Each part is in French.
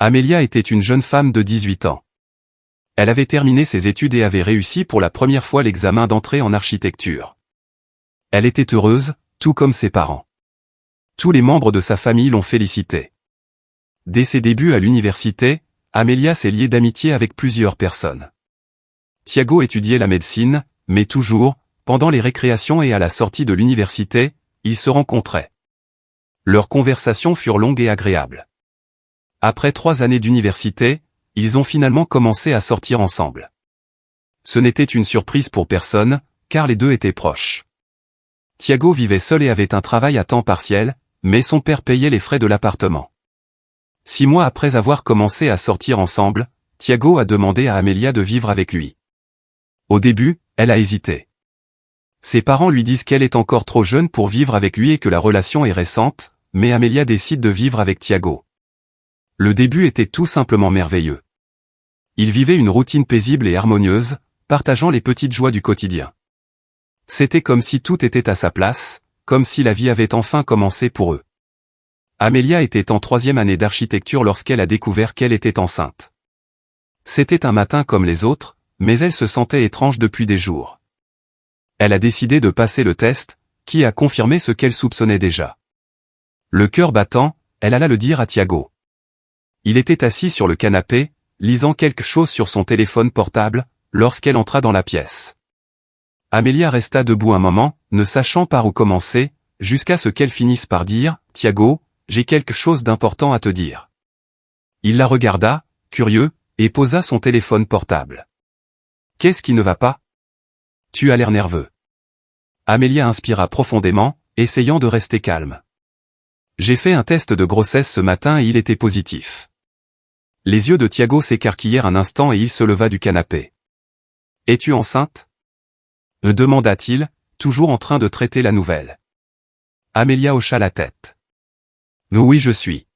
Amelia était une jeune femme de 18 ans. Elle avait terminé ses études et avait réussi pour la première fois l'examen d'entrée en architecture. Elle était heureuse, tout comme ses parents. Tous les membres de sa famille l'ont félicitée. Dès ses débuts à l'université, Amelia s'est liée d'amitié avec plusieurs personnes. Thiago étudiait la médecine, mais toujours, pendant les récréations et à la sortie de l'université, ils se rencontraient. Leurs conversations furent longues et agréables. Après 3 années d'université, ils ont finalement commencé à sortir ensemble. Ce n'était une surprise pour personne, car les deux étaient proches. Thiago vivait seul et avait un travail à temps partiel, mais son père payait les frais de l'appartement. 6 mois après avoir commencé à sortir ensemble, Thiago a demandé à Amelia de vivre avec lui. Au début, elle a hésité. Ses parents lui disent qu'elle est encore trop jeune pour vivre avec lui et que la relation est récente, mais Amelia décide de vivre avec Thiago. Le début était tout simplement merveilleux. Ils vivaient une routine paisible et harmonieuse, partageant les petites joies du quotidien. C'était comme si tout était à sa place, comme si la vie avait enfin commencé pour eux. Amelia était en 3e année d'architecture lorsqu'elle a découvert qu'elle était enceinte. C'était un matin comme les autres, mais elle se sentait étrange depuis des jours. Elle a décidé de passer le test, qui a confirmé ce qu'elle soupçonnait déjà. Le cœur battant, elle alla le dire à Thiago. Il était assis sur le canapé, lisant quelque chose sur son téléphone portable, lorsqu'elle entra dans la pièce. Amelia resta debout un moment, ne sachant par où commencer, jusqu'à ce qu'elle finisse par dire « Thiago, j'ai quelque chose d'important à te dire. » Il la regarda, curieux, et posa son téléphone portable. « Qu'est-ce qui ne va pas ? Tu as l'air nerveux. » Amelia inspira profondément, essayant de rester calme. « J'ai fait un test de grossesse ce matin et il était positif. » Les yeux de Thiago s'écarquillèrent un instant et il se leva du canapé. « Es-tu enceinte ? » demanda-t-il, toujours en train de traiter la nouvelle. Amelia hocha la tête. « Oui, je suis. »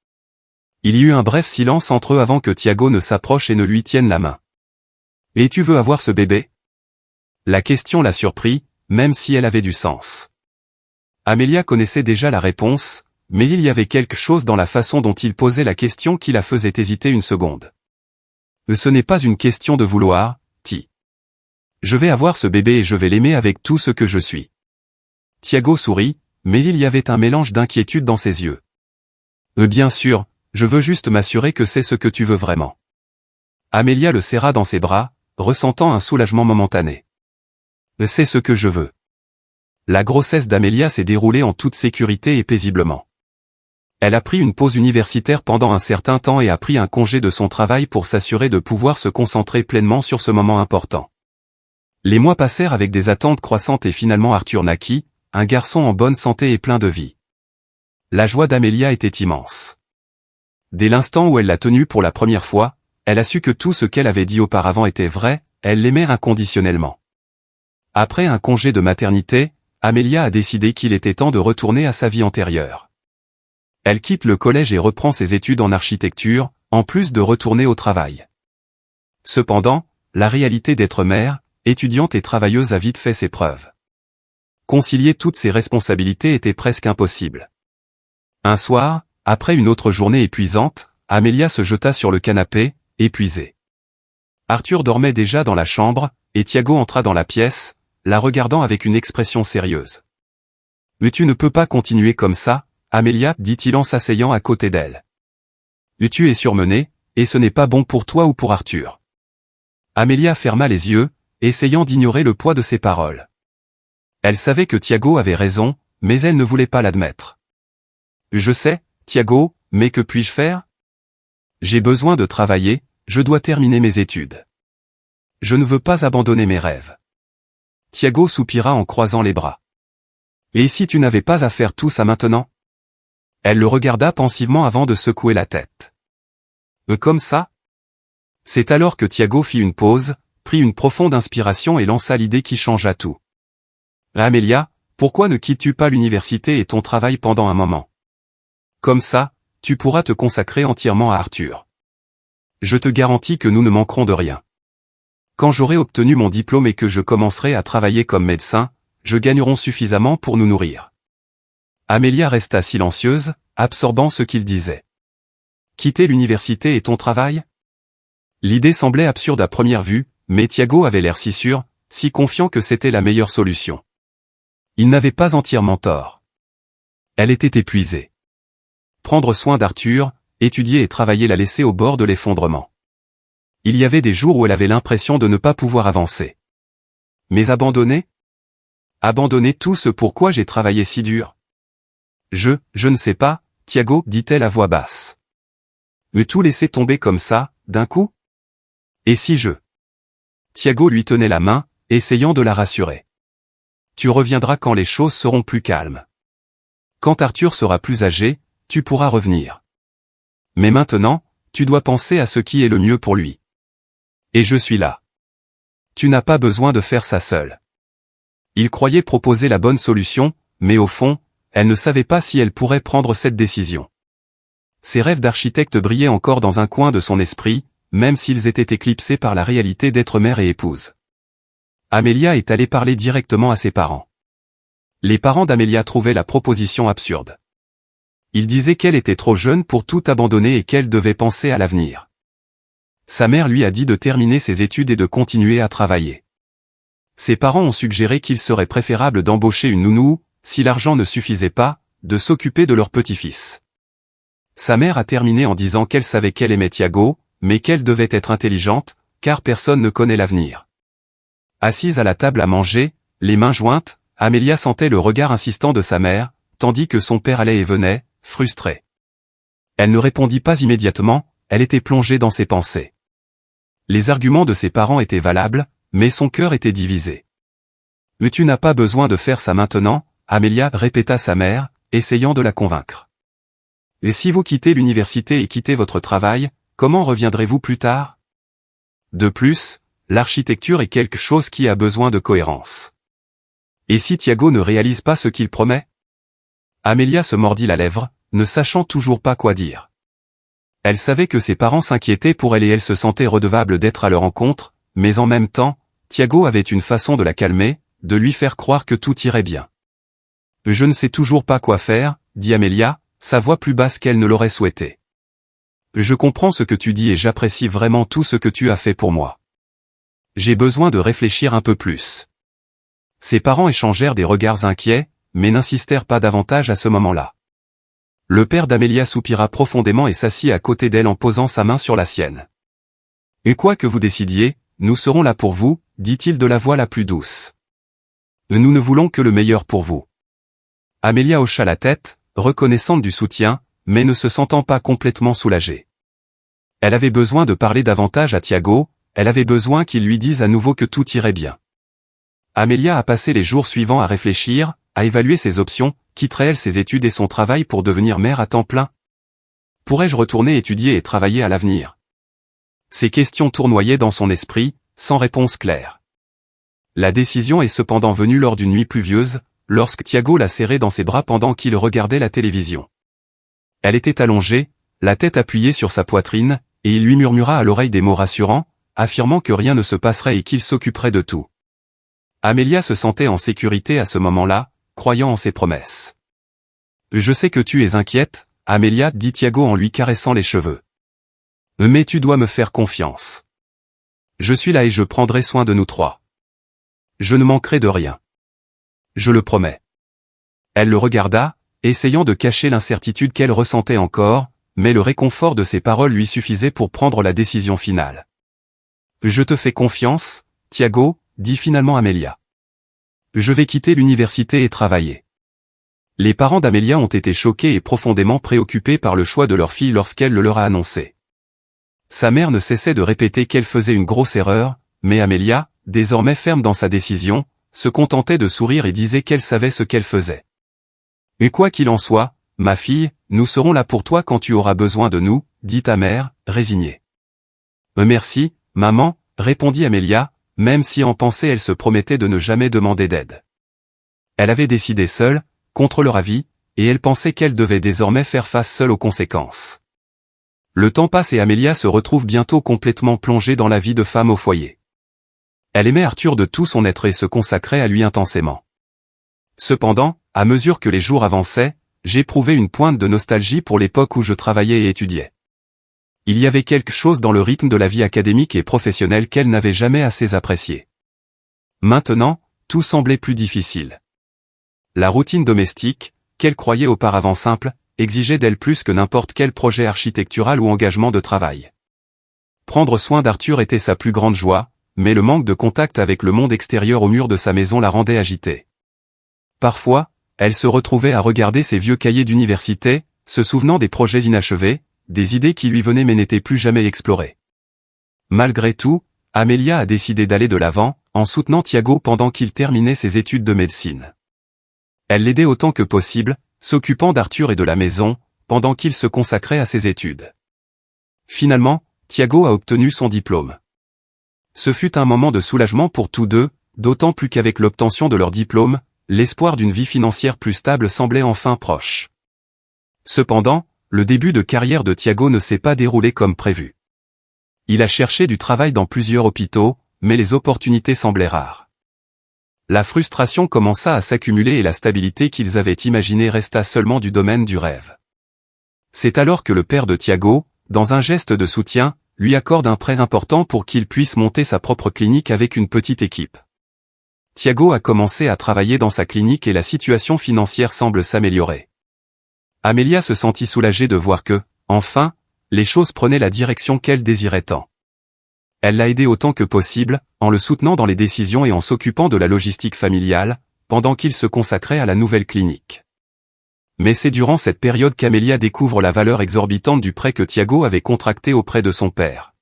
Il y eut un bref silence entre eux avant que Thiago ne s'approche et ne lui tienne la main. « Et tu veux avoir ce bébé ? » La question la surprit, même si elle avait du sens. Amelia connaissait déjà la réponse, mais il y avait quelque chose dans la façon dont il posait la question qui la faisait hésiter une seconde. « Ce n'est pas une question de vouloir, Ti. Je vais avoir ce bébé et je vais l'aimer avec tout ce que je suis. » Thiago sourit, mais il y avait un mélange d'inquiétude dans ses yeux. « Bien sûr, je veux juste m'assurer que c'est ce que tu veux vraiment. » Amelia le serra dans ses bras, ressentant un soulagement momentané. « C'est ce que je veux. » La grossesse d'Amelia s'est déroulée en toute sécurité et paisiblement. Elle a pris une pause universitaire pendant un certain temps et a pris un congé de son travail pour s'assurer de pouvoir se concentrer pleinement sur ce moment important. Les mois passèrent avec des attentes croissantes et finalement Arthur naquit, un garçon en bonne santé et plein de vie. La joie d'Amelia était immense. Dès l'instant où elle l'a tenu pour la première fois, elle a su que tout ce qu'elle avait dit auparavant était vrai, elle l'aimait inconditionnellement. Après un congé de maternité, Amelia a décidé qu'il était temps de retourner à sa vie antérieure. Elle quitte le collège et reprend ses études en architecture, en plus de retourner au travail. Cependant, la réalité d'être mère, étudiante et travailleuse a vite fait ses preuves. Concilier toutes ses responsabilités était presque impossible. Un soir, après une autre journée épuisante, Amelia se jeta sur le canapé, épuisée. Arthur dormait déjà dans la chambre, et Thiago entra dans la pièce, la regardant avec une expression sérieuse. « Mais tu ne peux pas continuer comme ça, Amelia, dit-il en s'asseyant à côté d'elle. « Tu es surmenée, et ce n'est pas bon pour toi ou pour Arthur. » Amelia ferma les yeux, essayant d'ignorer le poids de ses paroles. Elle savait que Thiago avait raison, mais elle ne voulait pas l'admettre. « Je sais, Thiago, mais que puis-je faire ? J'ai besoin de travailler, je dois terminer mes études. Je ne veux pas abandonner mes rêves. » Thiago soupira en croisant les bras. « Et si tu n'avais pas à faire tout ça maintenant ?» Elle le regarda pensivement avant de secouer la tête. « Comme ça ?» C'est alors que Thiago fit une pause, prit une profonde inspiration et lança l'idée qui changea tout. « Amelia, pourquoi ne quittes-tu pas l'université et ton travail pendant un moment ? Comme ça, tu pourras te consacrer entièrement à Arthur. Je te garantis que nous ne manquerons de rien. Quand j'aurai obtenu mon diplôme et que je commencerai à travailler comme médecin, je gagnerai suffisamment pour nous nourrir. » Amelia resta silencieuse, absorbant ce qu'il disait. Quitter l'université et ton travail? L'idée semblait absurde à première vue, mais Thiago avait l'air si sûr, si confiant que c'était la meilleure solution. Il n'avait pas entièrement tort. Elle était épuisée. Prendre soin d'Arthur, étudier et travailler la laissait au bord de l'effondrement. Il y avait des jours où elle avait l'impression de ne pas pouvoir avancer. Mais abandonner? Abandonner tout ce pourquoi j'ai travaillé si dur? Je ne sais pas, Thiago, dit-elle à voix basse. Mais tout laisser tomber comme ça, d'un coup? Et si je... Thiago lui tenait la main, essayant de la rassurer. Tu reviendras quand les choses seront plus calmes. Quand Arthur sera plus âgé, tu pourras revenir. Mais maintenant, tu dois penser à ce qui est le mieux pour lui. Et je suis là. Tu n'as pas besoin de faire ça seul. Il croyait proposer la bonne solution, mais au fond, elle ne savait pas si elle pourrait prendre cette décision. Ses rêves d'architecte brillaient encore dans un coin de son esprit, même s'ils étaient éclipsés par la réalité d'être mère et épouse. Amélia est allée parler directement à ses parents. Les parents d'Amélia trouvaient la proposition absurde. Ils disaient qu'elle était trop jeune pour tout abandonner et qu'elle devait penser à l'avenir. Sa mère lui a dit de terminer ses études et de continuer à travailler. Ses parents ont suggéré qu'il serait préférable d'embaucher une nounou, si l'argent ne suffisait pas, de s'occuper de leur petit-fils. Sa mère a terminé en disant qu'elle savait qu'elle aimait Thiago, mais qu'elle devait être intelligente, car personne ne connaît l'avenir. Assise à la table à manger, les mains jointes, Amélia sentait le regard insistant de sa mère, tandis que son père allait et venait, frustré. Elle ne répondit pas immédiatement, elle était plongée dans ses pensées. Les arguments de ses parents étaient valables, mais son cœur était divisé. « Mais tu n'as pas besoin de faire ça maintenant », Amélia répéta sa mère, essayant de la convaincre. « Et si vous quittez l'université et quittez votre travail, comment reviendrez-vous plus tard? De plus, l'architecture est quelque chose qui a besoin de cohérence. Et si Thiago ne réalise pas ce qu'il promet? » Amélia se mordit la lèvre, ne sachant toujours pas quoi dire. Elle savait que ses parents s'inquiétaient pour elle et elle se sentait redevable d'être à leur rencontre, mais en même temps, Thiago avait une façon de la calmer, de lui faire croire que tout irait bien. « Je ne sais toujours pas quoi faire, » dit Amélia, sa voix plus basse qu'elle ne l'aurait souhaité. « Je comprends ce que tu dis et j'apprécie vraiment tout ce que tu as fait pour moi. J'ai besoin de réfléchir un peu plus. » Ses parents échangèrent des regards inquiets, mais n'insistèrent pas davantage à ce moment-là. Le père d'Amélia soupira profondément et s'assit à côté d'elle en posant sa main sur la sienne. « Et quoi que vous décidiez, nous serons là pour vous, » dit-il de la voix la plus douce. « Nous ne voulons que le meilleur pour vous. » Amélia hocha la tête, reconnaissante du soutien, mais ne se sentant pas complètement soulagée. Elle avait besoin de parler davantage à Thiago, elle avait besoin qu'il lui dise à nouveau que tout irait bien. Amélia a passé les jours suivants à réfléchir, à évaluer ses options, quitterait-elle ses études et son travail pour devenir mère à temps plein? Pourrais-je retourner étudier et travailler à l'avenir? Ces questions tournoyaient dans son esprit, sans réponse claire. La décision est cependant venue lors d'une nuit pluvieuse, lorsque Thiago la serrait dans ses bras pendant qu'il regardait la télévision. Elle était allongée, la tête appuyée sur sa poitrine, et il lui murmura à l'oreille des mots rassurants, affirmant que rien ne se passerait et qu'il s'occuperait de tout. Amélia se sentait en sécurité à ce moment-là, croyant en ses promesses. « Je sais que tu es inquiète, Amélia, dit Thiago en lui caressant les cheveux. Mais tu dois me faire confiance. Je suis là et je prendrai soin de nous trois. Je ne manquerai de rien. Je le promets. » Elle le regarda, essayant de cacher l'incertitude qu'elle ressentait encore, mais le réconfort de ses paroles lui suffisait pour prendre la décision finale. « Je te fais confiance, Thiago, dit finalement Amélia. Je vais quitter l'université et travailler. » Les parents d'Amélia ont été choqués et profondément préoccupés par le choix de leur fille lorsqu'elle le leur a annoncé. Sa mère ne cessait de répéter qu'elle faisait une grosse erreur, mais Amélia, désormais ferme dans sa décision, se contentait de sourire et disait qu'elle savait ce qu'elle faisait. « Et quoi qu'il en soit, ma fille, nous serons là pour toi quand tu auras besoin de nous, dit ta mère, résignée. »« Merci, maman, » répondit Amélia, même si en pensée elle se promettait de ne jamais demander d'aide. Elle avait décidé seule, contre leur avis, et elle pensait qu'elle devait désormais faire face seule aux conséquences. Le temps passe et Amélia se retrouve bientôt complètement plongée dans la vie de femme au foyer. Elle aimait Arthur de tout son être et se consacrait à lui intensément. Cependant, à mesure que les jours avançaient, j'éprouvais une pointe de nostalgie pour l'époque où je travaillais et étudiais. Il y avait quelque chose dans le rythme de la vie académique et professionnelle qu'elle n'avait jamais assez apprécié. Maintenant, tout semblait plus difficile. La routine domestique, qu'elle croyait auparavant simple, exigeait d'elle plus que n'importe quel projet architectural ou engagement de travail. Prendre soin d'Arthur était sa plus grande joie, mais le manque de contact avec le monde extérieur au mur de sa maison la rendait agitée. Parfois, elle se retrouvait à regarder ses vieux cahiers d'université, se souvenant des projets inachevés, des idées qui lui venaient mais n'étaient plus jamais explorées. Malgré tout, Amelia a décidé d'aller de l'avant, en soutenant Tiago pendant qu'il terminait ses études de médecine. Elle l'aidait autant que possible, s'occupant d'Arthur et de la maison, pendant qu'il se consacrait à ses études. Finalement, Tiago a obtenu son diplôme. Ce fut un moment de soulagement pour tous deux, d'autant plus qu'avec l'obtention de leur diplôme, l'espoir d'une vie financière plus stable semblait enfin proche. Cependant, le début de carrière de Tiago ne s'est pas déroulé comme prévu. Il a cherché du travail dans plusieurs hôpitaux, mais les opportunités semblaient rares. La frustration commença à s'accumuler et la stabilité qu'ils avaient imaginée resta seulement du domaine du rêve. C'est alors que le père de Tiago, dans un geste de soutien, lui accorde un prêt important pour qu'il puisse monter sa propre clinique avec une petite équipe. Tiago a commencé à travailler dans sa clinique et la situation financière semble s'améliorer. Amelia se sentit soulagée de voir que, enfin, les choses prenaient la direction qu'elle désirait tant. Elle l'a aidé autant que possible, en le soutenant dans les décisions et en s'occupant de la logistique familiale, pendant qu'il se consacrait à la nouvelle clinique. Mais c'est durant cette période qu'Amelia découvre la valeur exorbitante du prêt que Tiago avait contracté auprès de son père.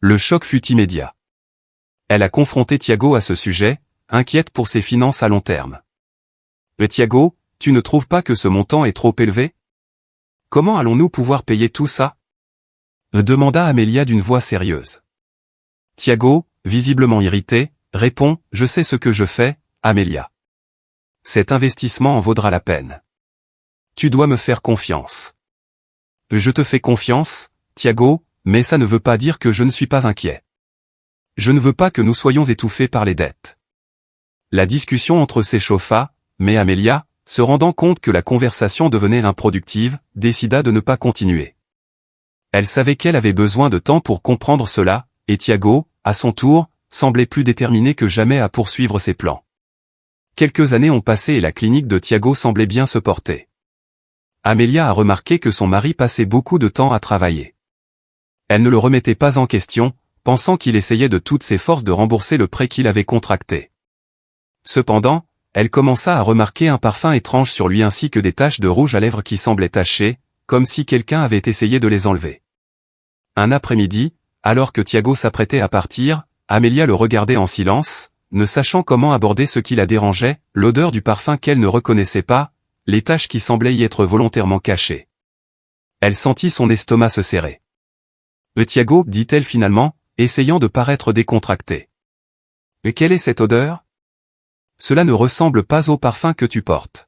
Le choc fut immédiat. Elle a confronté Tiago à ce sujet, inquiète pour ses finances à long terme. « Mais Tiago, tu ne trouves pas que ce montant est trop élevé? Comment allons-nous pouvoir payer tout ça ?» demanda Amelia d'une voix sérieuse. Tiago, visiblement irrité, répond « Je sais ce que je fais, Amelia. Cet investissement en vaudra la peine. Tu dois me faire confiance. » Je te fais confiance, Tiago, mais ça ne veut pas dire que je ne suis pas inquiet. Je ne veux pas que nous soyons étouffés par les dettes. La discussion entre s'échauffa, mais Amelia, se rendant compte que la conversation devenait improductive, décida de ne pas continuer. Elle savait qu'elle avait besoin de temps pour comprendre cela, et Tiago, à son tour, semblait plus déterminé que jamais à poursuivre ses plans. Quelques années ont passé et la clinique de Tiago semblait bien se porter. Amelia a remarqué que son mari passait beaucoup de temps à travailler. Elle ne le remettait pas en question, pensant qu'il essayait de toutes ses forces de rembourser le prêt qu'il avait contracté. Cependant, elle commença à remarquer un parfum étrange sur lui ainsi que des taches de rouge à lèvres qui semblaient tachées, comme si quelqu'un avait essayé de les enlever. Un après-midi, alors que Tiago s'apprêtait à partir, Amelia le regardait en silence, ne sachant comment aborder ce qui la dérangeait, l'odeur du parfum qu'elle ne reconnaissait pas, les taches qui semblaient y être volontairement cachées. Elle sentit son estomac se serrer. « Tiago, dit-elle finalement, essayant de paraître décontractée. « Et quelle est cette odeur ? Cela ne ressemble pas au parfum que tu portes. »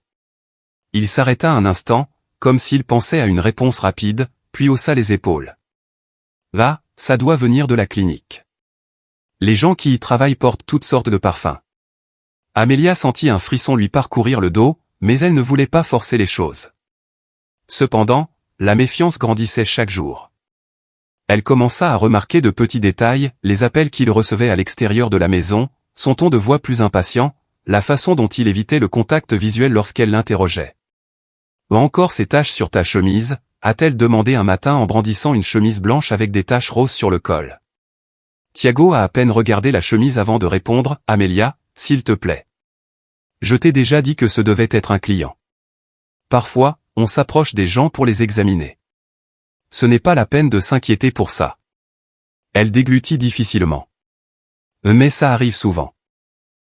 Il s'arrêta un instant, comme s'il pensait à une réponse rapide, puis haussa les épaules. « Là, ça doit venir de la clinique. Les gens qui y travaillent portent toutes sortes de parfums. » Amelia sentit un frisson lui parcourir le dos, mais elle ne voulait pas forcer les choses. Cependant, la méfiance grandissait chaque jour. Elle commença à remarquer de petits détails, les appels qu'il recevait à l'extérieur de la maison, son ton de voix plus impatient, la façon dont il évitait le contact visuel lorsqu'elle l'interrogeait. « Ou encore ces taches sur ta chemise ?» a-t-elle demandé un matin en brandissant une chemise blanche avec des taches roses sur le col. Tiago a à peine regardé la chemise avant de répondre « Amelia, s'il te plaît. Je t'ai déjà dit que ce devait être un client. Parfois, on s'approche des gens pour les examiner. Ce n'est pas la peine de s'inquiéter pour ça. » Elle déglutit difficilement. « Mais ça arrive souvent.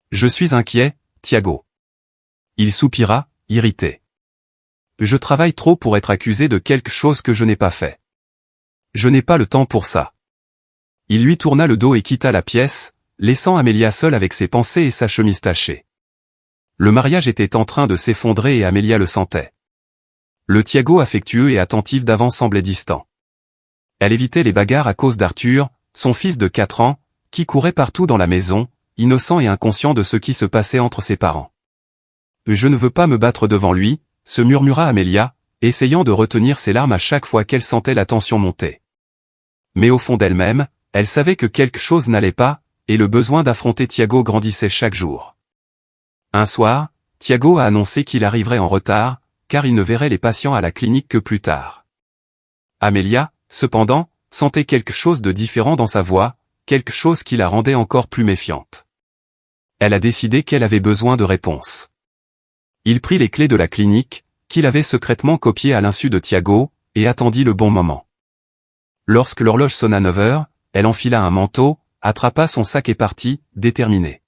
Je suis inquiet, Tiago. » Il soupira, irrité. « Je travaille trop pour être accusé de quelque chose que je n'ai pas fait. Je n'ai pas le temps pour ça. » Il lui tourna le dos et quitta la pièce, laissant Amelia seule avec ses pensées et sa chemise tachée. Le mariage était en train de s'effondrer et Amelia le sentait. Le Tiago affectueux et attentif d'avant semblait distant. Elle évitait les bagarres à cause d'Arthur, son fils de 4 ans, qui courait partout dans la maison, innocent et inconscient de ce qui se passait entre ses parents. « Je ne veux pas me battre devant lui », se murmura Amelia, essayant de retenir ses larmes à chaque fois qu'elle sentait la tension monter. Mais au fond d'elle-même, elle savait que quelque chose n'allait pas, et le besoin d'affronter Thiago grandissait chaque jour. Un soir, Thiago a annoncé qu'il arriverait en retard, car il ne verrait les patients à la clinique que plus tard. Amélia, cependant, sentait quelque chose de différent dans sa voix, quelque chose qui la rendait encore plus méfiante. Elle a décidé qu'elle avait besoin de réponses. Il prit les clés de la clinique, qu'il avait secrètement copiées à l'insu de Thiago, et attendit le bon moment. Lorsque l'horloge sonna 9 heures, elle enfila un manteau, attrapa son sac et partit, déterminée.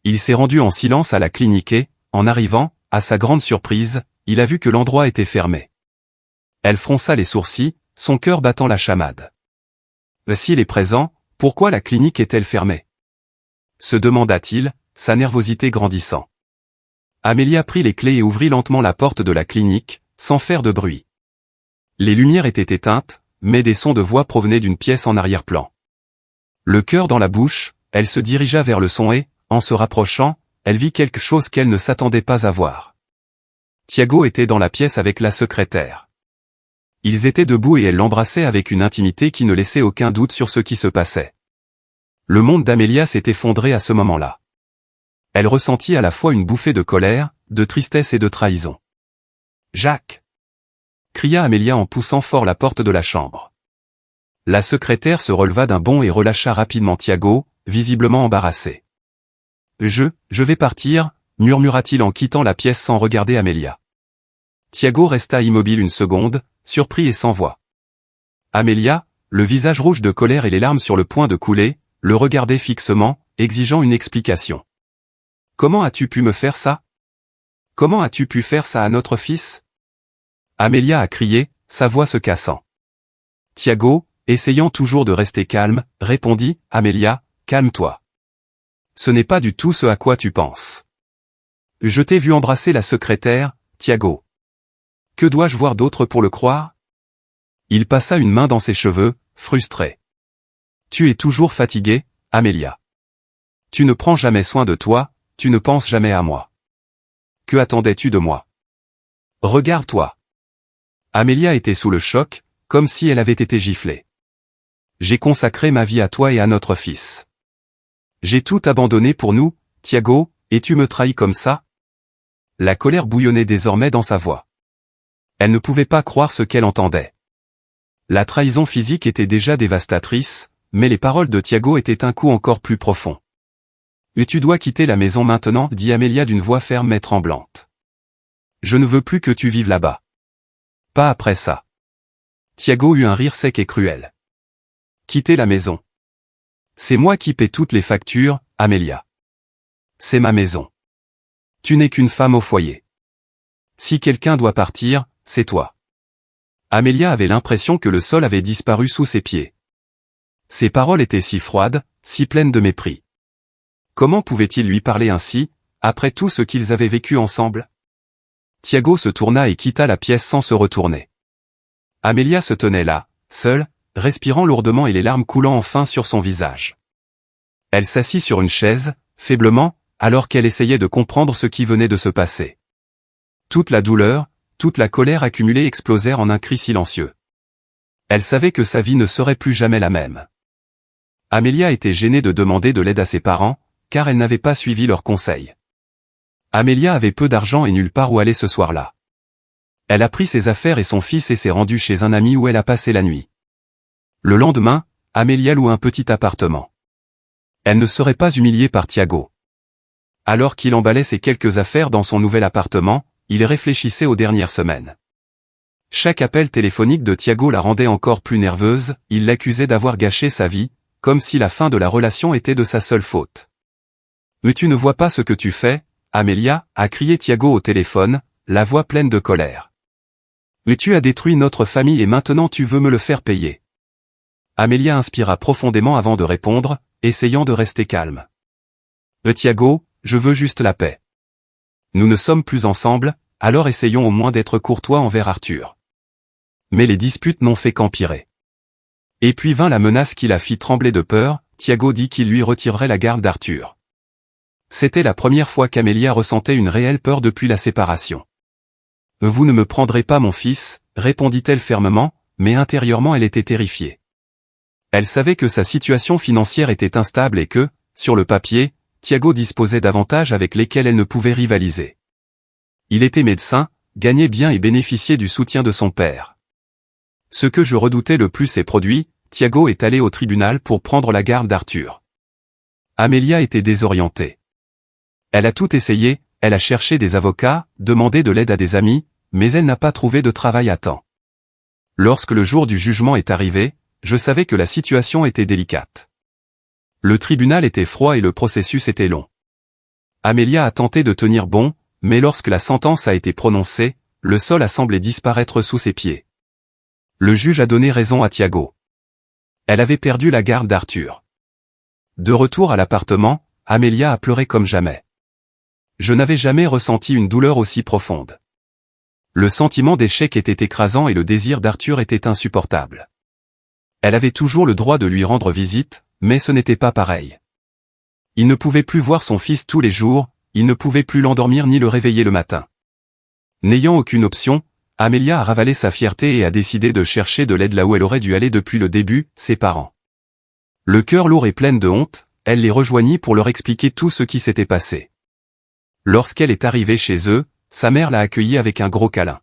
Il s'est rendu en silence à la clinique et, en arrivant, à sa grande surprise, il a vu que l'endroit était fermé. Elle fronça les sourcils, son cœur battant la chamade. S'il est présent, pourquoi la clinique est-elle fermée? Se demanda-t-il, sa nervosité grandissant. Amélia prit les clés et ouvrit lentement la porte de la clinique, sans faire de bruit. Les lumières étaient éteintes, mais des sons de voix provenaient d'une pièce en arrière-plan. Le cœur dans la bouche, elle se dirigea vers le son et, en se rapprochant, elle vit quelque chose qu'elle ne s'attendait pas à voir. Thiago était dans la pièce avec la secrétaire. Ils étaient debout et elle l'embrassait avec une intimité qui ne laissait aucun doute sur ce qui se passait. Le monde d'Amélia s'est effondré à ce moment-là. Elle ressentit à la fois une bouffée de colère, de tristesse et de trahison. « Jacques !» cria Amélia en poussant fort la porte de la chambre. La secrétaire se releva d'un bond et relâcha rapidement Thiago, visiblement embarrassé. « Je vais partir », murmura-t-il en quittant la pièce sans regarder Amélia. Thiago resta immobile une seconde, surpris et sans voix. Amélia, le visage rouge de colère et les larmes sur le point de couler, le regardait fixement, exigeant une explication. « Comment as-tu pu me faire ça? Comment as-tu pu faire ça à notre fils ?» Amélia a crié, sa voix se cassant. Thiago, essayant toujours de rester calme, répondit, « Amélia, calme-toi. Ce n'est pas du tout ce à quoi tu penses. Je t'ai vu embrasser la secrétaire, Thiago. Que dois-je voir d'autre pour le croire ?» Il passa une main dans ses cheveux, frustré. « Tu es toujours fatiguée, Amélia. Tu ne prends jamais soin de toi, tu ne penses jamais à moi. Que attendais-tu de moi? Regarde-toi. » Amélia était sous le choc, comme si elle avait été giflée. « J'ai consacré ma vie à toi et à notre fils. J'ai tout abandonné pour nous, Thiago, et tu me trahis comme ça ?» La colère bouillonnait désormais dans sa voix. Elle ne pouvait pas croire ce qu'elle entendait. La trahison physique était déjà dévastatrice, mais les paroles de Thiago étaient un coup encore plus profond. « Tu dois quitter la maison maintenant, » dit Amélia d'une voix ferme mais tremblante. « Je ne veux plus que tu vives là-bas. Pas après ça. » Thiago eut un rire sec et cruel. « Quitter la maison. C'est moi qui paie toutes les factures, Amélia. C'est ma maison. Tu n'es qu'une femme au foyer. Si quelqu'un doit partir, c'est toi. » Amélia avait l'impression que le sol avait disparu sous ses pieds. Ses paroles étaient si froides, si pleines de mépris. Comment pouvait-il lui parler ainsi, après tout ce qu'ils avaient vécu ensemble? Thiago se tourna et quitta la pièce sans se retourner. Amélia se tenait là, seule, respirant lourdement et les larmes coulant enfin sur son visage. Elle s'assit sur une chaise, faiblement, alors qu'elle essayait de comprendre ce qui venait de se passer. Toute la douleur, toute la colère accumulée explosèrent en un cri silencieux. Elle savait que sa vie ne serait plus jamais la même. Amélia était gênée de demander de l'aide à ses parents, car elle n'avait pas suivi leurs conseils. Amélia avait peu d'argent et nulle part où aller ce soir-là. Elle a pris ses affaires et son fils et s'est rendue chez un ami où elle a passé la nuit. Le lendemain, Amélia loua un petit appartement. Elle ne serait pas humiliée par Thiago. Alors qu'il emballait ses quelques affaires dans son nouvel appartement, il réfléchissait aux dernières semaines. Chaque appel téléphonique de Thiago la rendait encore plus nerveuse, il l'accusait d'avoir gâché sa vie, comme si la fin de la relation était de sa seule faute. « Mais tu ne vois pas ce que tu fais, Amélia » a crié Thiago au téléphone, la voix pleine de colère. « Mais tu as détruit notre famille et maintenant tu veux me le faire payer. » Amélia inspira profondément avant de répondre, essayant de rester calme. « Thiago, je veux juste la paix. Nous ne sommes plus ensemble, alors essayons au moins d'être courtois envers Arthur. » Mais les disputes n'ont fait qu'empirer. Et puis vint la menace qui la fit trembler de peur, Thiago dit qu'il lui retirerait la garde d'Arthur. C'était la première fois qu'Amélia ressentait une réelle peur depuis la séparation. « Vous ne me prendrez pas mon fils », répondit-elle fermement, mais intérieurement elle était terrifiée. Elle savait que sa situation financière était instable et que, sur le papier, Thiago disposait d'avantages avec lesquels elle ne pouvait rivaliser. Il était médecin, gagnait bien et bénéficiait du soutien de son père. Ce que je redoutais le plus est produit, Thiago est allé au tribunal pour prendre la garde d'Arthur. Amélia était désorientée. Elle a tout essayé, elle a cherché des avocats, demandé de l'aide à des amis, mais elle n'a pas trouvé de travail à temps. Lorsque le jour du jugement est arrivé, je savais que la situation était délicate. Le tribunal était froid et le processus était long. Amélia a tenté de tenir bon, mais lorsque la sentence a été prononcée, le sol a semblé disparaître sous ses pieds. Le juge a donné raison à Thiago. Elle avait perdu la garde d'Arthur. De retour à l'appartement, Amélia a pleuré comme jamais. Je n'avais jamais ressenti une douleur aussi profonde. Le sentiment d'échec était écrasant et le désir d'Arthur était insupportable. Elle avait toujours le droit de lui rendre visite, mais ce n'était pas pareil. Il ne pouvait plus voir son fils tous les jours, il ne pouvait plus l'endormir ni le réveiller le matin. N'ayant aucune option, Amélia a ravalé sa fierté et a décidé de chercher de l'aide là où elle aurait dû aller depuis le début, ses parents. Le cœur lourd et pleine de honte, elle les rejoignit pour leur expliquer tout ce qui s'était passé. Lorsqu'elle est arrivée chez eux, sa mère l'a accueillie avec un gros câlin.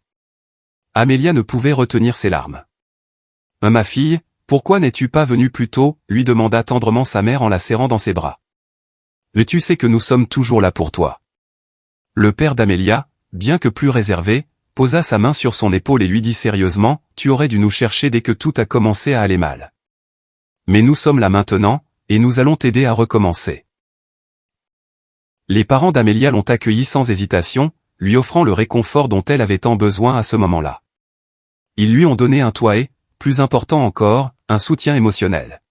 Amélia ne pouvait retenir ses larmes. « Ma fille, pourquoi n'es-tu pas venue plus tôt ?» lui demanda tendrement sa mère en la serrant dans ses bras. « Mais tu sais que nous sommes toujours là pour toi. » Le père d'Amélia, bien que plus réservé, posa sa main sur son épaule et lui dit sérieusement, « Tu aurais dû nous chercher dès que tout a commencé à aller mal. Mais nous sommes là maintenant, et nous allons t'aider à recommencer. » Les parents d'Amélia l'ont accueillie sans hésitation, lui offrant le réconfort dont elle avait tant besoin à ce moment-là. Ils lui ont donné un toit et, plus important encore, un soutien émotionnel.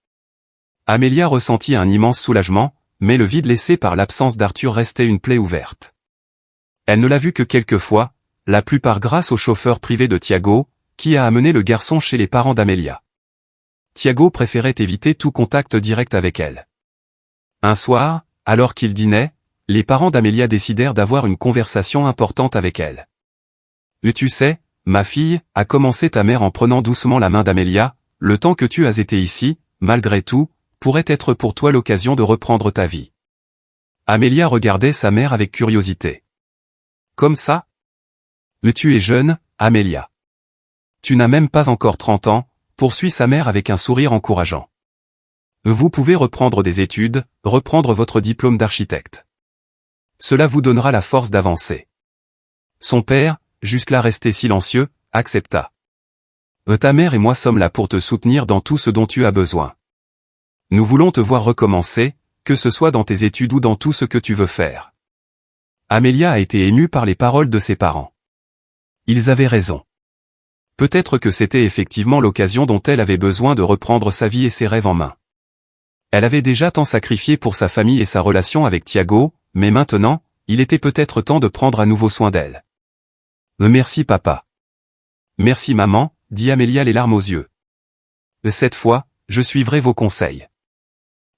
Amélia ressentit un immense soulagement, mais le vide laissé par l'absence d'Arthur restait une plaie ouverte. Elle ne l'a vu que quelques fois, la plupart grâce au chauffeur privé de Thiago, qui a amené le garçon chez les parents d'Amélia. Thiago préférait éviter tout contact direct avec elle. Un soir, alors qu'il dînait, les parents d'Amélia décidèrent d'avoir une conversation importante avec elle. « Tu sais, ma fille, » a commencé ta mère en prenant doucement la main d'Amélia, « le temps que tu as été ici, malgré tout, pourrait être pour toi l'occasion de reprendre ta vie. » Amélia regardait sa mère avec curiosité. « Comme ça ? Tu es jeune, Amélia. Tu n'as même pas encore 30 ans, » poursuit sa mère avec un sourire encourageant. « Vous pouvez reprendre des études, reprendre votre diplôme d'architecte. Cela vous donnera la force d'avancer. » Son père, jusque-là resté silencieux, accepta. « Ta mère et moi sommes là pour te soutenir dans tout ce dont tu as besoin. Nous voulons te voir recommencer, que ce soit dans tes études ou dans tout ce que tu veux faire. » Amélia a été émue par les paroles de ses parents. Ils avaient raison. Peut-être que c'était effectivement l'occasion dont elle avait besoin de reprendre sa vie et ses rêves en main. Elle avait déjà tant sacrifié pour sa famille et sa relation avec Thiago, mais maintenant, il était peut-être temps de prendre à nouveau soin d'elle. « Merci papa. »« Merci maman, » dit Amélia les larmes aux yeux. « Cette fois, je suivrai vos conseils. »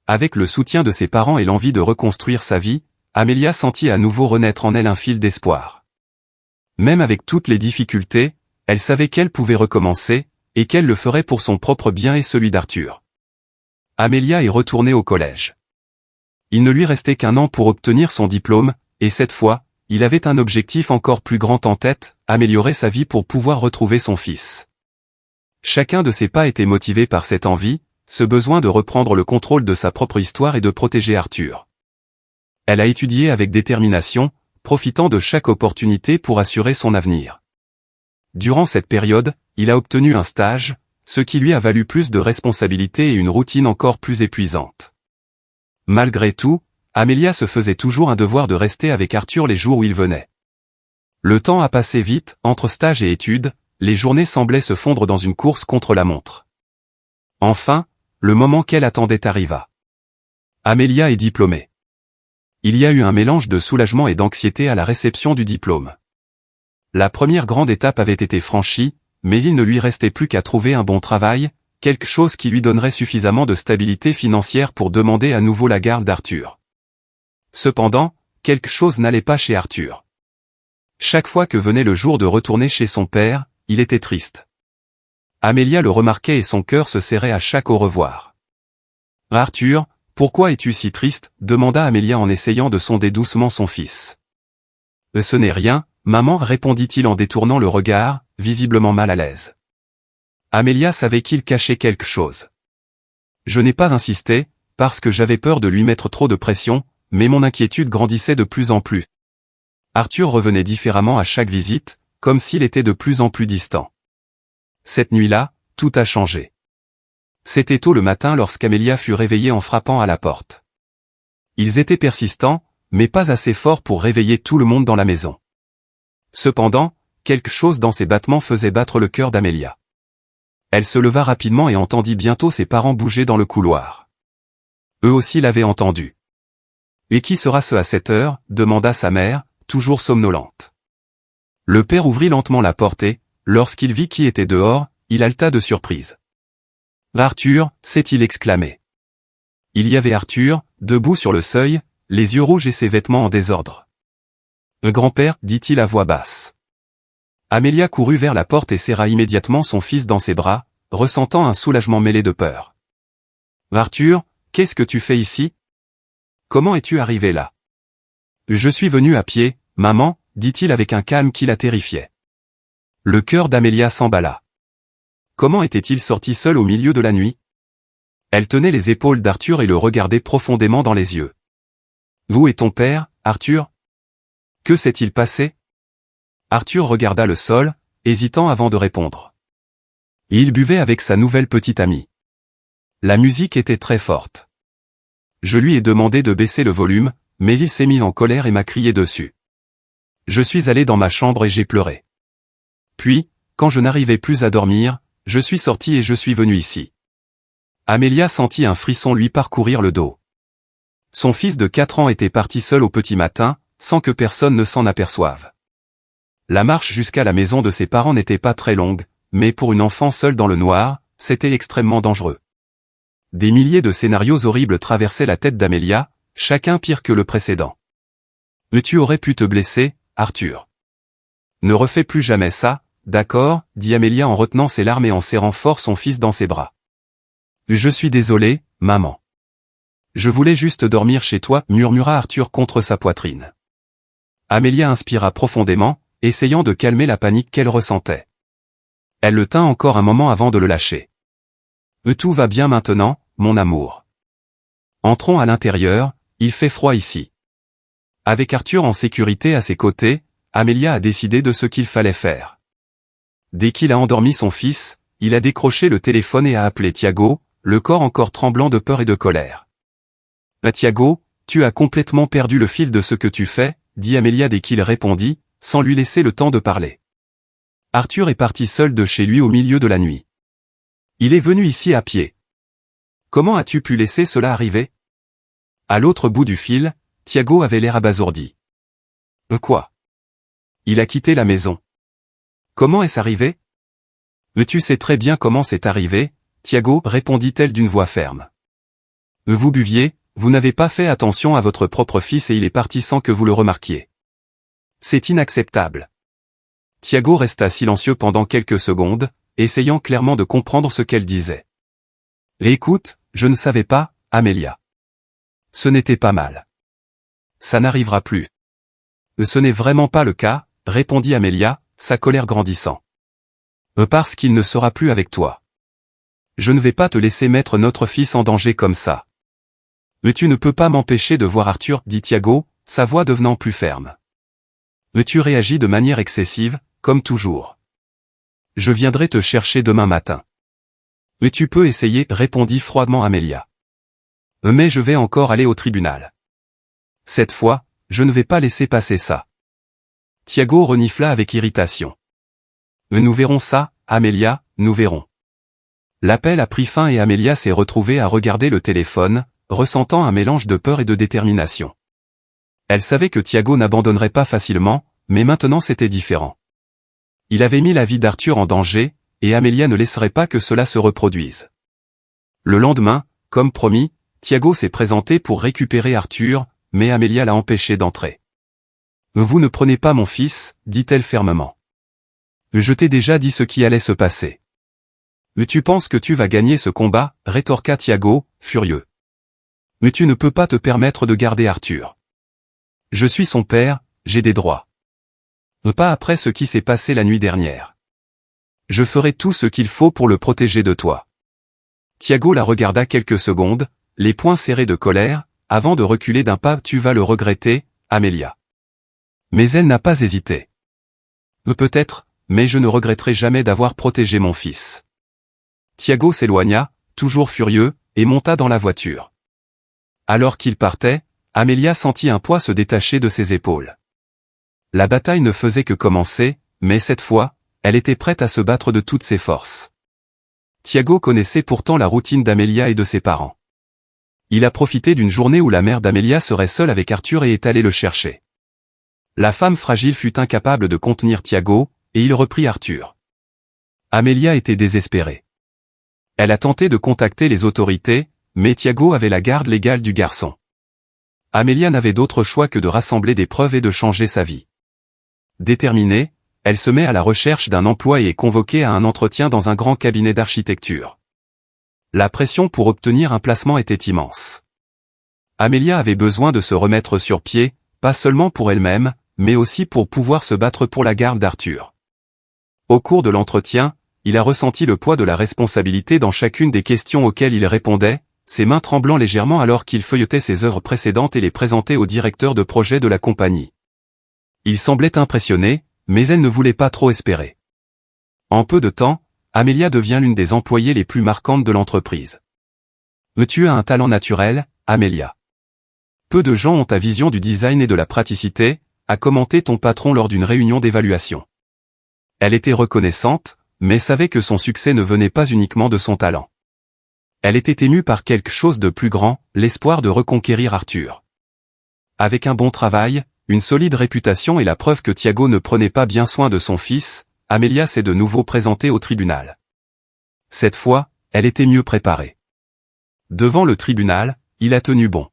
Avec le soutien de ses parents et l'envie de reconstruire sa vie, Amélia sentit à nouveau renaître en elle un fil d'espoir. Même avec toutes les difficultés, elle savait qu'elle pouvait recommencer, et qu'elle le ferait pour son propre bien et celui d'Arthur. Amélia est retournée au collège. Il ne lui restait qu'un an pour obtenir son diplôme, et cette fois, il avait un objectif encore plus grand en tête, améliorer sa vie pour pouvoir retrouver son fils. Chacun de ses pas était motivé par cette envie, ce besoin de reprendre le contrôle de sa propre histoire et de protéger Arthur. Elle a étudié avec détermination, profitant de chaque opportunité pour assurer son avenir. Durant cette période, il a obtenu un stage, ce qui lui a valu plus de responsabilités et une routine encore plus épuisante. Malgré tout, Amélia se faisait toujours un devoir de rester avec Arthur les jours où il venait. Le temps a passé vite, entre stage et études, les journées semblaient se fondre dans une course contre la montre. Enfin, le moment qu'elle attendait arriva. Amélia est diplômée. Il y a eu un mélange de soulagement et d'anxiété à la réception du diplôme. La première grande étape avait été franchie, mais il ne lui restait plus qu'à trouver un bon travail, quelque chose qui lui donnerait suffisamment de stabilité financière pour demander à nouveau la garde d'Arthur. Cependant, quelque chose n'allait pas chez Arthur. Chaque fois que venait le jour de retourner chez son père, il était triste. Amelia le remarquait et son cœur se serrait à chaque au revoir. « Arthur, pourquoi es-tu si triste ?» demanda Amelia en essayant de sonder doucement son fils. « Ce n'est rien, maman, » répondit-il en détournant le regard, visiblement mal à l'aise. Amelia savait qu'il cachait quelque chose. « Je n'ai pas insisté, parce que j'avais peur de lui mettre trop de pression, mais mon inquiétude grandissait de plus en plus. » Arthur revenait différemment à chaque visite, comme s'il était de plus en plus distant. Cette nuit-là, tout a changé. C'était tôt le matin lorsqu'Amelia fut réveillée en frappant à la porte. Ils étaient persistants, mais pas assez forts pour réveiller tout le monde dans la maison. Cependant, quelque chose dans ses battements faisait battre le cœur d'Amelia. Elle se leva rapidement et entendit bientôt ses parents bouger dans le couloir. Eux aussi l'avaient entendu. « Et qui sera ce à cette heure ?» demanda sa mère, toujours somnolente. Le père ouvrit lentement la porte et, lorsqu'il vit qui était dehors, il haleta de surprise. « Arthur !» s'est-il exclamé. Il y avait Arthur, debout sur le seuil, les yeux rouges et ses vêtements en désordre. « Grand-père » dit-il à voix basse. Amelia courut vers la porte et serra immédiatement son fils dans ses bras, ressentant un soulagement mêlé de peur. « Arthur, qu'est-ce que tu fais ici? Comment es-tu arrivé là? »« Je suis venu à pied, maman » dit-il avec un calme qui la terrifiait. Le cœur d'Amelia s'emballa. Comment était-il sorti seul au milieu de la nuit? Elle tenait les épaules d'Arthur et le regardait profondément dans les yeux. « Où est ton père, Arthur? Que s'est-il passé ?» Arthur regarda le sol, hésitant avant de répondre. Il buvait avec sa nouvelle petite amie. La musique était très forte. Je lui ai demandé de baisser le volume, mais il s'est mis en colère et m'a crié dessus. Je suis allé dans ma chambre et j'ai pleuré. Puis, quand je n'arrivais plus à dormir, je suis sorti et je suis venu ici. Amelia sentit un frisson lui parcourir le dos. Son fils de 4 ans était parti seul au petit matin, sans que personne ne s'en aperçoive. La marche jusqu'à la maison de ses parents n'était pas très longue, mais pour une enfant seule dans le noir, c'était extrêmement dangereux. Des milliers de scénarios horribles traversaient la tête d'Amelia, chacun pire que le précédent. « Tu aurais pu te blesser, Arthur. Ne refais plus jamais ça, d'accord » dit Amelia en retenant ses larmes et en serrant fort son fils dans ses bras. « Je suis désolé, maman. Je voulais juste dormir chez toi » murmura Arthur contre sa poitrine. Amelia inspira profondément, essayant de calmer la panique qu'elle ressentait. Elle le tint encore un moment avant de le lâcher. « Tout va bien maintenant, mon amour. Entrons à l'intérieur, il fait froid ici. » Avec Arthur en sécurité à ses côtés, Amelia a décidé de ce qu'il fallait faire. Dès qu'il a endormi son fils, il a décroché le téléphone et a appelé Thiago, le corps encore tremblant de peur et de colère. « Thiago, tu as complètement perdu le fil de ce que tu fais » dit Amelia dès qu'il répondit, sans lui laisser le temps de parler. Arthur est parti seul de chez lui au milieu de la nuit. Il est venu ici à pied. Comment as-tu pu laisser cela arriver? À l'autre bout du fil, Thiago avait l'air abasourdi. Quoi? Il a quitté la maison. Comment est-ce arrivé? Tu sais très bien comment c'est arrivé, Thiago, répondit-elle d'une voix ferme. Vous buviez, vous n'avez pas fait attention à votre propre fils et il est parti sans que vous le remarquiez. C'est inacceptable. Thiago resta silencieux pendant quelques secondes, essayant clairement de comprendre ce qu'elle disait. Écoute, je ne savais pas, Amelia. Ce n'était pas mal. Ça n'arrivera plus. Ce n'est vraiment pas le cas, répondit Amelia, sa colère grandissant. Parce qu'il ne sera plus avec toi. Je ne vais pas te laisser mettre notre fils en danger comme ça. Tu ne peux pas m'empêcher de voir Arthur, dit Thiago, sa voix devenant plus ferme. Tu réagis de manière excessive, comme toujours. Je viendrai te chercher demain matin. Tu peux essayer, répondit froidement Amelia. Mais je vais encore aller au tribunal. Cette fois, je ne vais pas laisser passer ça. Thiago renifla avec irritation. Nous verrons ça, Amelia, nous verrons. L'appel a pris fin et Amelia s'est retrouvée à regarder le téléphone, ressentant un mélange de peur et de détermination. Elle savait que Thiago n'abandonnerait pas facilement, mais maintenant c'était différent. Il avait mis la vie d'Arthur en danger, et Amelia ne laisserait pas que cela se reproduise. Le lendemain, comme promis, Thiago s'est présenté pour récupérer Arthur, mais Amelia l'a empêché d'entrer. « Vous ne prenez pas mon fils » dit-elle fermement. « Je t'ai déjà dit ce qui allait se passer. Mais tu penses que tu vas gagner ce combat, rétorqua Thiago, furieux. Mais tu ne peux pas te permettre de garder Arthur. Je suis son père, j'ai des droits. Pas après ce qui s'est passé la nuit dernière. Je ferai tout ce qu'il faut pour le protéger de toi. Thiago la regarda quelques secondes, les poings serrés de colère, avant de reculer d'un pas. Tu vas le regretter, Amelia. Mais elle n'a pas hésité. Peut-être, mais je ne regretterai jamais d'avoir protégé mon fils. Thiago s'éloigna, toujours furieux, et monta dans la voiture. Alors qu'il partait, Amelia sentit un poids se détacher de ses épaules. La bataille ne faisait que commencer, mais cette fois, elle était prête à se battre de toutes ses forces. Thiago connaissait pourtant la routine d'Amelia et de ses parents. Il a profité d'une journée où la mère d'Amelia serait seule avec Arthur et est allée le chercher. La femme fragile fut incapable de contenir Thiago, et il reprit Arthur. Amelia était désespérée. Elle a tenté de contacter les autorités, mais Thiago avait la garde légale du garçon. Amelia n'avait d'autre choix que de rassembler des preuves et de changer sa vie. Déterminée, elle se met à la recherche d'un emploi et est convoquée à un entretien dans un grand cabinet d'architecture. La pression pour obtenir un placement était immense. Amelia avait besoin de se remettre sur pied, pas seulement pour elle-même, mais aussi pour pouvoir se battre pour la garde d'Arthur. Au cours de l'entretien, il a ressenti le poids de la responsabilité dans chacune des questions auxquelles il répondait, ses mains tremblant légèrement alors qu'il feuilletait ses œuvres précédentes et les présentait au directeur de projet de la compagnie. Il semblait impressionné, mais elle ne voulait pas trop espérer. En peu de temps, Amelia devient l'une des employées les plus marquantes de l'entreprise. Mais tu as un talent naturel, Amelia. Peu de gens ont ta vision du design et de la praticité, a commenté ton patron lors d'une réunion d'évaluation. Elle était reconnaissante, mais savait que son succès ne venait pas uniquement de son talent. Elle était émue par quelque chose de plus grand, l'espoir de reconquérir Arthur. Avec un bon travail, une solide réputation et la preuve que Thiago ne prenait pas bien soin de son fils, Amelia s'est de nouveau présentée au tribunal. Cette fois, elle était mieux préparée. Devant le tribunal, il a tenu bon.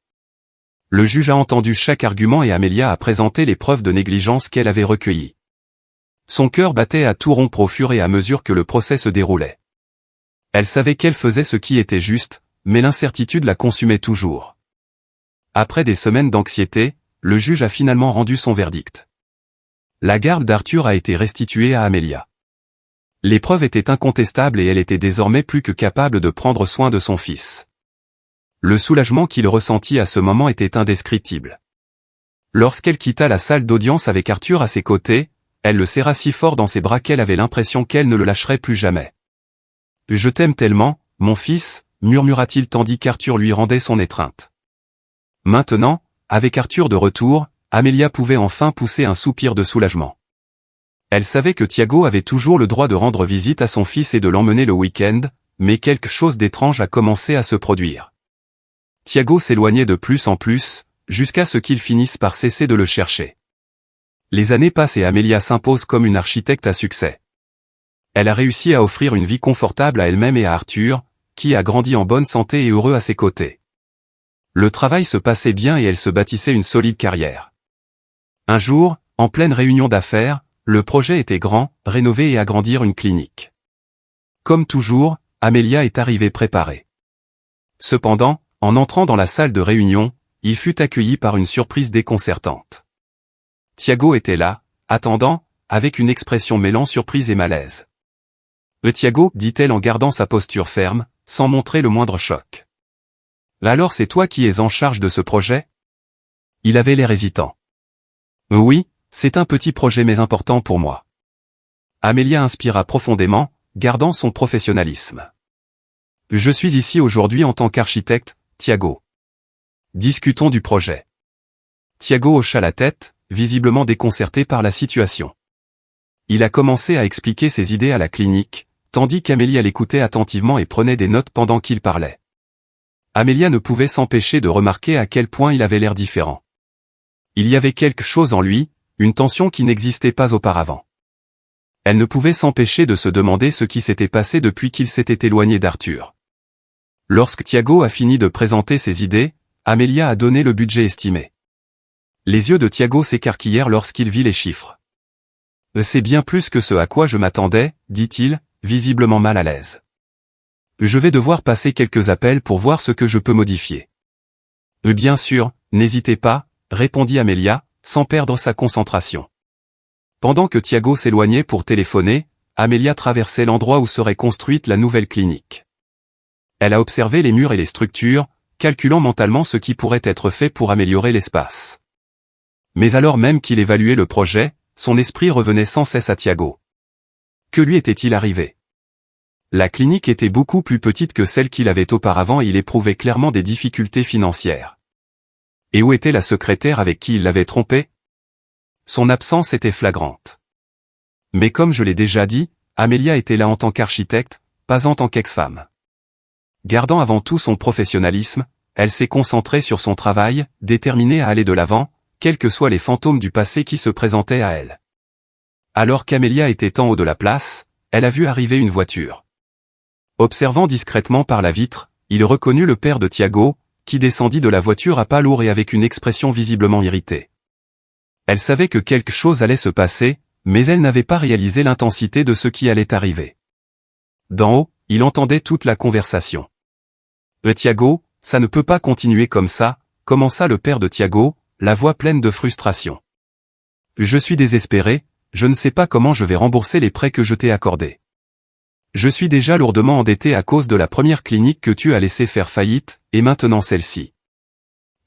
Le juge a entendu chaque argument et Amelia a présenté les preuves de négligence qu'elle avait recueillies. Son cœur battait à tout rompre au fur et à mesure que le procès se déroulait. Elle savait qu'elle faisait ce qui était juste, mais l'incertitude la consumait toujours. Après des semaines d'anxiété, le juge a finalement rendu son verdict. La garde d'Arthur a été restituée à Amelia. Les preuves étaient incontestables et elle était désormais plus que capable de prendre soin de son fils. Le soulagement qu'il ressentit à ce moment était indescriptible. Lorsqu'elle quitta la salle d'audience avec Arthur à ses côtés, elle le serra si fort dans ses bras qu'elle avait l'impression qu'elle ne le lâcherait plus jamais. « Je t'aime tellement, mon fils », murmura-t-il tandis qu'Arthur lui rendait son étreinte. Maintenant, avec Arthur de retour, Amelia pouvait enfin pousser un soupir de soulagement. Elle savait que Thiago avait toujours le droit de rendre visite à son fils et de l'emmener le week-end, mais quelque chose d'étrange a commencé à se produire. Thiago s'éloignait de plus en plus, jusqu'à ce qu'il finisse par cesser de le chercher. Les années passent et Amelia s'impose comme une architecte à succès. Elle a réussi à offrir une vie confortable à elle-même et à Arthur, qui a grandi en bonne santé et heureux à ses côtés. Le travail se passait bien et elle se bâtissait une solide carrière. Un jour, en pleine réunion d'affaires, le projet était grand, rénover et agrandir une clinique. Comme toujours, Amelia est arrivée préparée. Cependant, en entrant dans la salle de réunion, il fut accueilli par une surprise déconcertante. Thiago était là, attendant, avec une expression mêlant surprise et malaise. « Thiago » dit-elle en gardant sa posture ferme, sans montrer le moindre choc. « Alors c'est toi qui es en charge de ce projet ?» Il avait l'air hésitant. « Oui, c'est un petit projet mais important pour moi. » Amelia inspira profondément, gardant son professionnalisme. « Je suis ici aujourd'hui en tant qu'architecte, Thiago. Discutons du projet. » Thiago hocha la tête, visiblement déconcerté par la situation. Il a commencé à expliquer ses idées à la clinique, tandis qu'Amelia l'écoutait attentivement et prenait des notes pendant qu'il parlait. Amelia ne pouvait s'empêcher de remarquer à quel point il avait l'air différent. Il y avait quelque chose en lui, une tension qui n'existait pas auparavant. Elle ne pouvait s'empêcher de se demander ce qui s'était passé depuis qu'il s'était éloigné d'Arthur. Lorsque Thiago a fini de présenter ses idées, Amelia a donné le budget estimé. Les yeux de Thiago s'écarquillèrent lorsqu'il vit les chiffres. « C'est bien plus que ce à quoi je m'attendais, dit-il, visiblement mal à l'aise. Je vais devoir passer quelques appels pour voir ce que je peux modifier. Bien sûr, n'hésitez pas, répondit Amelia, sans perdre sa concentration. Pendant que Thiago s'éloignait pour téléphoner, Amelia traversait l'endroit où serait construite la nouvelle clinique. Elle a observé les murs et les structures, calculant mentalement ce qui pourrait être fait pour améliorer l'espace. Mais alors même qu'il évaluait le projet, son esprit revenait sans cesse à Thiago. Que lui était-il arrivé? La clinique était beaucoup plus petite que celle qu'il avait auparavant et il éprouvait clairement des difficultés financières. Et où était la secrétaire avec qui il l'avait trompé? Son absence était flagrante. Mais comme je l'ai déjà dit, Amelia était là en tant qu'architecte, pas en tant qu'ex-femme. Gardant avant tout son professionnalisme, elle s'est concentrée sur son travail, déterminée à aller de l'avant, quels que soient les fantômes du passé qui se présentaient à elle. Alors qu'Amelia était en haut de la place, elle a vu arriver une voiture. Observant discrètement par la vitre, il reconnut le père de Thiago, qui descendit de la voiture à pas lourds et avec une expression visiblement irritée. Elle savait que quelque chose allait se passer, mais elle n'avait pas réalisé l'intensité de ce qui allait arriver. D'en haut, il entendait toute la conversation. Thiago, ça ne peut pas continuer comme ça, commença le père de Thiago, la voix pleine de frustration. Je suis désespéré, je ne sais pas comment je vais rembourser les prêts que je t'ai accordés. Je suis déjà lourdement endetté à cause de la première clinique que tu as laissé faire faillite, et maintenant celle-ci.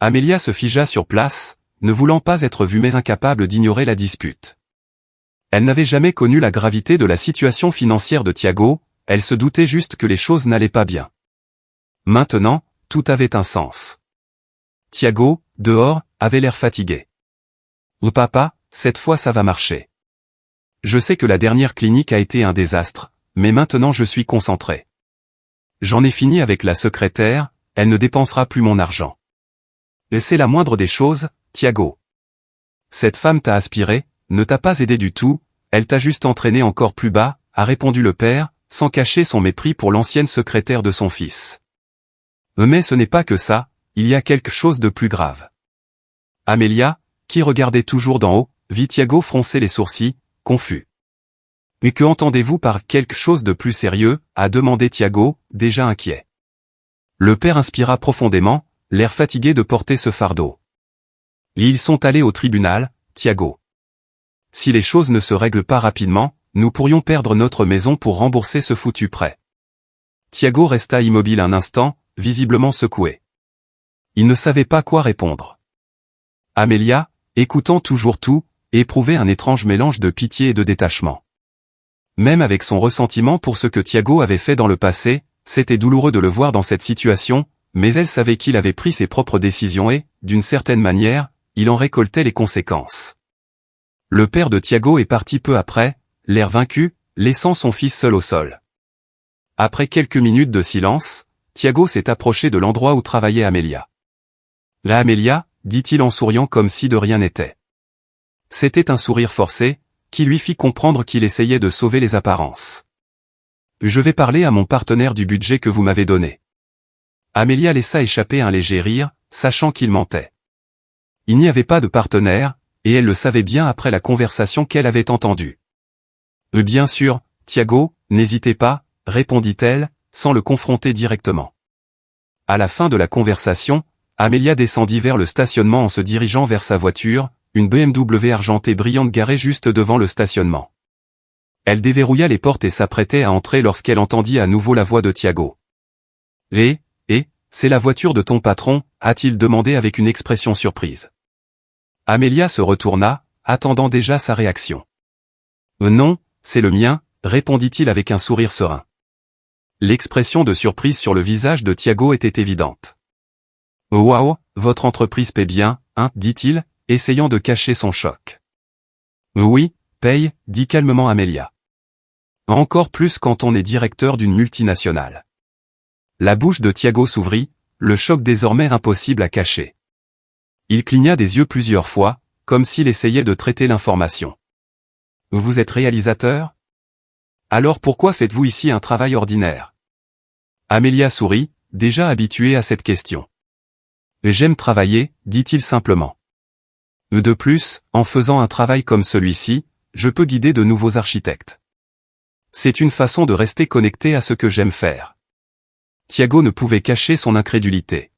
Amelia se figea sur place, ne voulant pas être vue mais incapable d'ignorer la dispute. Elle n'avait jamais connu la gravité de la situation financière de Thiago, elle se doutait juste que les choses n'allaient pas bien. Maintenant, tout avait un sens. Thiago, dehors, avait l'air fatigué. « Papa, cette fois ça va marcher. Je sais que la dernière clinique a été un désastre, mais maintenant je suis concentré. J'en ai fini avec la secrétaire, elle ne dépensera plus mon argent. Et c'est la moindre des choses, Thiago. Cette femme t'a aspiré, ne t'a pas aidé du tout, elle t'a juste entraîné encore plus bas, a répondu le père, sans cacher son mépris pour l'ancienne secrétaire de son fils. Mais ce n'est pas que ça, il y a quelque chose de plus grave. Amelia, qui regardait toujours d'en haut, vit Thiago froncer les sourcils, confus. Mais que entendez-vous par quelque chose de plus sérieux, a demandé Thiago, déjà inquiet. Le père inspira profondément, l'air fatigué de porter ce fardeau. Ils sont allés au tribunal, Thiago. Si les choses ne se règlent pas rapidement, nous pourrions perdre notre maison pour rembourser ce foutu prêt. Thiago resta immobile un instant, visiblement secoué. Il ne savait pas quoi répondre. Amelia, écoutant toujours tout, éprouvait un étrange mélange de pitié et de détachement. Même avec son ressentiment pour ce que Thiago avait fait dans le passé, c'était douloureux de le voir dans cette situation, mais elle savait qu'il avait pris ses propres décisions et, d'une certaine manière, il en récoltait les conséquences. Le père de Thiago est parti peu après, l'air vaincu, laissant son fils seul au sol. Après quelques minutes de silence, Thiago s'est approché de l'endroit où travaillait Amelia. « Là Amelia, dit-il en souriant comme si de rien n'était. C'était un sourire forcé, qui lui fit comprendre qu'il essayait de sauver les apparences. « Je vais parler à mon partenaire du budget que vous m'avez donné. » Amelia laissa échapper un léger rire, sachant qu'il mentait. Il n'y avait pas de partenaire, et elle le savait bien après la conversation qu'elle avait entendue. « Bien sûr, Thiago, n'hésitez pas, répondit-elle, sans le confronter directement. À la fin de la conversation, Amelia descendit vers le stationnement en se dirigeant vers sa voiture, une BMW argentée brillante garée juste devant le stationnement. Elle déverrouilla les portes et s'apprêtait à entrer lorsqu'elle entendit à nouveau la voix de Thiago. « C'est la voiture de ton patron ?» a-t-il demandé avec une expression surprise. Amelia se retourna, attendant déjà sa réaction. « Non, c'est le mien », répondit-il avec un sourire serein. L'expression de surprise sur le visage de Thiago était évidente. « Waouh, votre entreprise paie bien, hein ?» dit-il, essayant de cacher son choc. « Oui, paye », dit calmement Amelia. « Encore plus quand on est directeur d'une multinationale. » La bouche de Thiago s'ouvrit, le choc désormais impossible à cacher. Il cligna des yeux plusieurs fois, comme s'il essayait de traiter l'information. « Vous êtes réalisateur ? Alors pourquoi faites-vous ici un travail ordinaire ?» Amelia sourit, déjà habituée à cette question. « J'aime travailler », dit-il simplement. « De plus, en faisant un travail comme celui-ci, je peux guider de nouveaux architectes. C'est une façon de rester connecté à ce que j'aime faire. » Thiago ne pouvait cacher son incrédulité.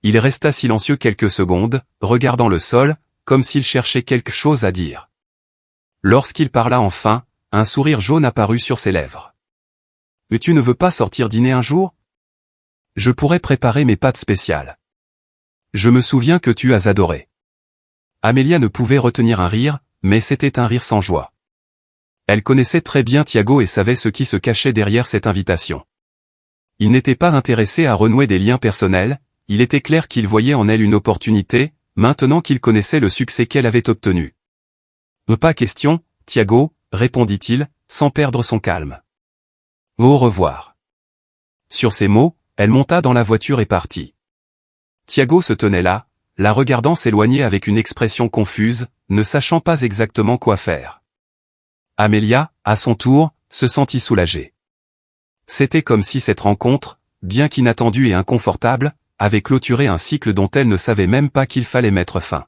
Il resta silencieux quelques secondes, regardant le sol, comme s'il cherchait quelque chose à dire. Lorsqu'il parla enfin, un sourire jaune apparut sur ses lèvres. « Tu ne veux pas sortir dîner un jour ? Je pourrais préparer mes pâtes spéciales. Je me souviens que tu as adoré. » Amelia ne pouvait retenir un rire, mais c'était un rire sans joie. Elle connaissait très bien Thiago et savait ce qui se cachait derrière cette invitation. Il n'était pas intéressé à renouer des liens personnels, il était clair qu'il voyait en elle une opportunité, maintenant qu'il connaissait le succès qu'elle avait obtenu. « Pas question, Thiago, » répondit-il, sans perdre son calme. « Au revoir. » Sur ces mots, elle monta dans la voiture et partit. Thiago se tenait là, la regardant s'éloigner avec une expression confuse, ne sachant pas exactement quoi faire. Amelia, à son tour, se sentit soulagée. C'était comme si cette rencontre, bien qu'inattendue et inconfortable, avait clôturé un cycle dont elle ne savait même pas qu'il fallait mettre fin.